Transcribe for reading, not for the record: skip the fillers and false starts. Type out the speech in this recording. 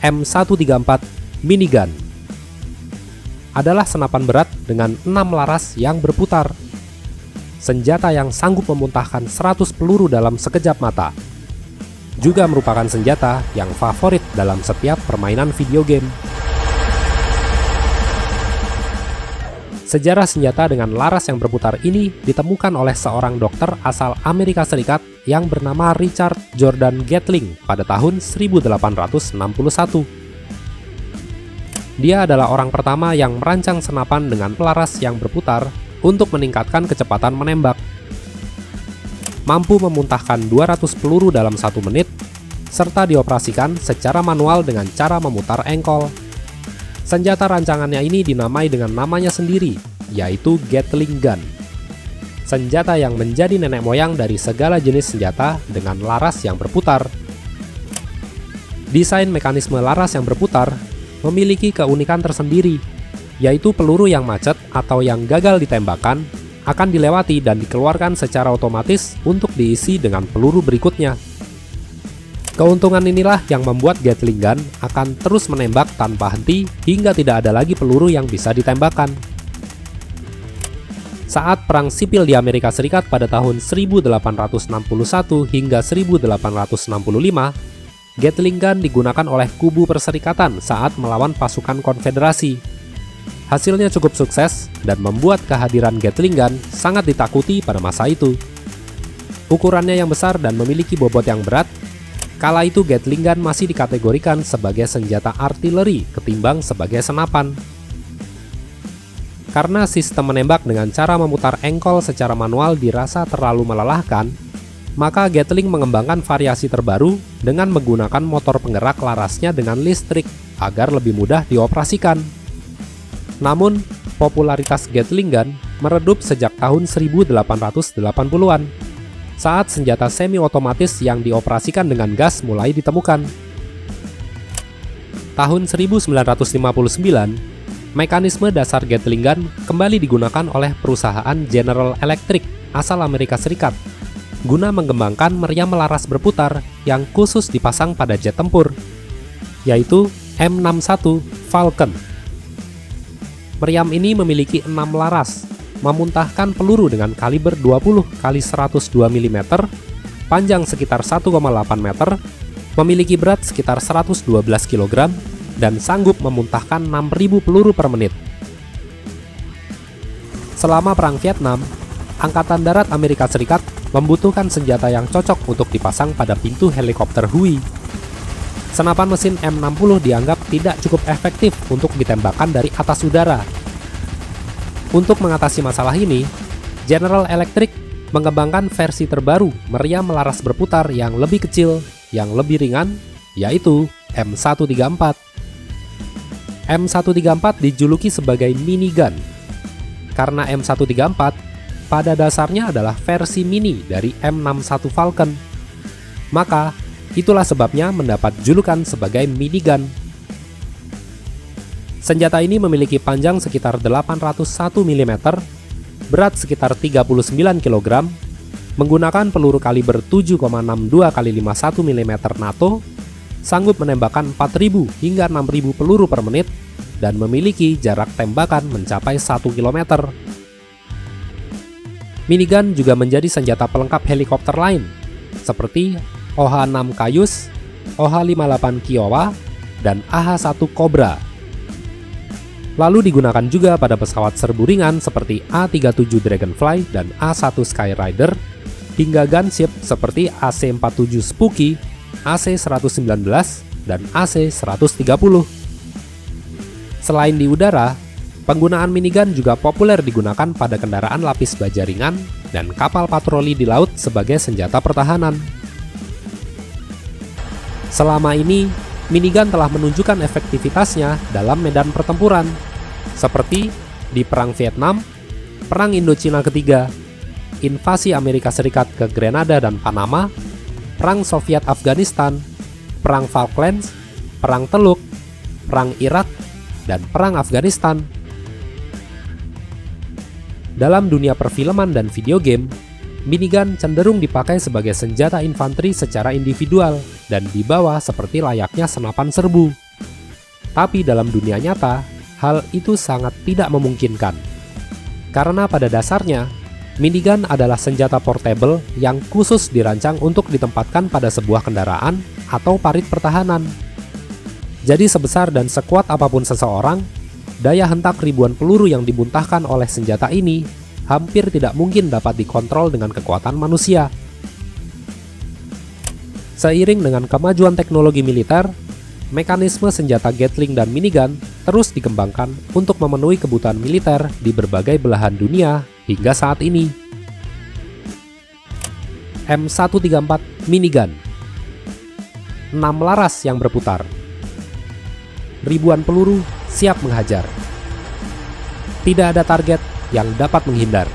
M134 Minigun. Adalah senapan berat dengan 6 laras yang berputar. Senjata yang sanggup memuntahkan 100 peluru dalam sekejap mata. Juga merupakan senjata yang favorit dalam setiap permainan video game. Sejarah senjata dengan laras yang berputar ini ditemukan oleh seorang dokter asal Amerika Serikat yang bernama Richard Jordan Gatling pada tahun 1861. Dia adalah orang pertama yang merancang senapan dengan laras yang berputar untuk meningkatkan kecepatan menembak. Mampu memuntahkan 200 peluru dalam 1 menit, serta dioperasikan secara manual dengan cara memutar engkol. Senjata rancangannya ini dinamai dengan namanya sendiri, yaitu Gatling Gun. Senjata yang menjadi nenek moyang dari segala jenis senjata dengan laras yang berputar. Desain mekanisme laras yang berputar memiliki keunikan tersendiri, yaitu peluru yang macet atau yang gagal ditembakkan akan dilewati dan dikeluarkan secara otomatis untuk diisi dengan peluru berikutnya. Keuntungan inilah yang membuat Gatling Gun akan terus menembak tanpa henti hingga tidak ada lagi peluru yang bisa ditembakkan. Saat Perang Sipil di Amerika Serikat pada tahun 1861 hingga 1865, Gatling Gun digunakan oleh kubu perserikatan saat melawan pasukan konfederasi. Hasilnya cukup sukses dan membuat kehadiran Gatling Gun sangat ditakuti pada masa itu. Ukurannya yang besar dan memiliki bobot yang berat, kala itu Gatling Gun masih dikategorikan sebagai senjata artileri ketimbang sebagai senapan. Karena sistem menembak dengan cara memutar engkol secara manual dirasa terlalu melelahkan, maka Gatling mengembangkan variasi terbaru dengan menggunakan motor penggerak larasnya dengan listrik agar lebih mudah dioperasikan. Namun, popularitas Gatling Gun meredup sejak tahun 1880-an saat senjata semi-otomatis yang dioperasikan dengan gas mulai ditemukan. Tahun 1959, mekanisme dasar Gatling Gun kembali digunakan oleh perusahaan General Electric asal Amerika Serikat guna mengembangkan meriam laras berputar yang khusus dipasang pada jet tempur, yaitu M61 Falcon. Meriam ini memiliki 6 laras, memuntahkan peluru dengan kaliber 20 x 102 mm, panjang sekitar 1,8 meter, memiliki berat sekitar 112 kg, dan sanggup memuntahkan 6.000 peluru per menit. Selama Perang Vietnam, Angkatan Darat Amerika Serikat membutuhkan senjata yang cocok untuk dipasang pada pintu helikopter Huey. Senapan mesin M60 dianggap tidak cukup efektif untuk ditembakkan dari atas udara. Untuk mengatasi masalah ini, General Electric mengembangkan versi terbaru meriam laras berputar yang lebih kecil, yang lebih ringan, yaitu M134. M134 dijuluki sebagai minigun, karena M134 pada dasarnya adalah versi mini dari M61 Falcon. Maka, itulah sebabnya mendapat julukan sebagai minigun. Senjata ini memiliki panjang sekitar 801 mm, berat sekitar 39 kg, menggunakan peluru kaliber 7,62 x 51 mm NATO, sanggup menembakkan 4.000 hingga 6.000 peluru per menit, dan memiliki jarak tembakan mencapai 1 km. Minigun juga menjadi senjata pelengkap helikopter lain, seperti OH-6 Cayuse, OH-58 Kiowa, dan AH-1 Cobra. Lalu digunakan juga pada pesawat serbu ringan seperti A-37 Dragonfly dan A-1 Skyrider, hingga gunship seperti AC-47 Spooky, AC-119, dan AC-130. Selain di udara, penggunaan minigun juga populer digunakan pada kendaraan lapis baja ringan dan kapal patroli di laut sebagai senjata pertahanan. Selama ini, minigun telah menunjukkan efektivitasnya dalam medan pertempuran, seperti di Perang Vietnam, Perang Indochina ketiga, invasi Amerika Serikat ke Grenada dan Panama, Perang Soviet Afghanistan, Perang Falklands, Perang Teluk, Perang Irak, dan Perang Afghanistan. Dalam dunia perfilman dan video game, minigun cenderung dipakai sebagai senjata infanteri secara individual dan dibawa seperti layaknya senapan serbu. Tapi dalam dunia nyata, hal itu sangat tidak memungkinkan. Karena pada dasarnya, minigun adalah senjata portable yang khusus dirancang untuk ditempatkan pada sebuah kendaraan atau parit pertahanan. Jadi sebesar dan sekuat apapun seseorang, daya hentak ribuan peluru yang dimuntahkan oleh senjata ini hampir tidak mungkin dapat dikontrol dengan kekuatan manusia. Seiring dengan kemajuan teknologi militer, mekanisme senjata Gatling dan minigun terus dikembangkan untuk memenuhi kebutuhan militer di berbagai belahan dunia hingga saat ini. M134 minigun, 6 laras yang berputar, ribuan peluru siap menghajar. Tidak ada target yang dapat menghindar.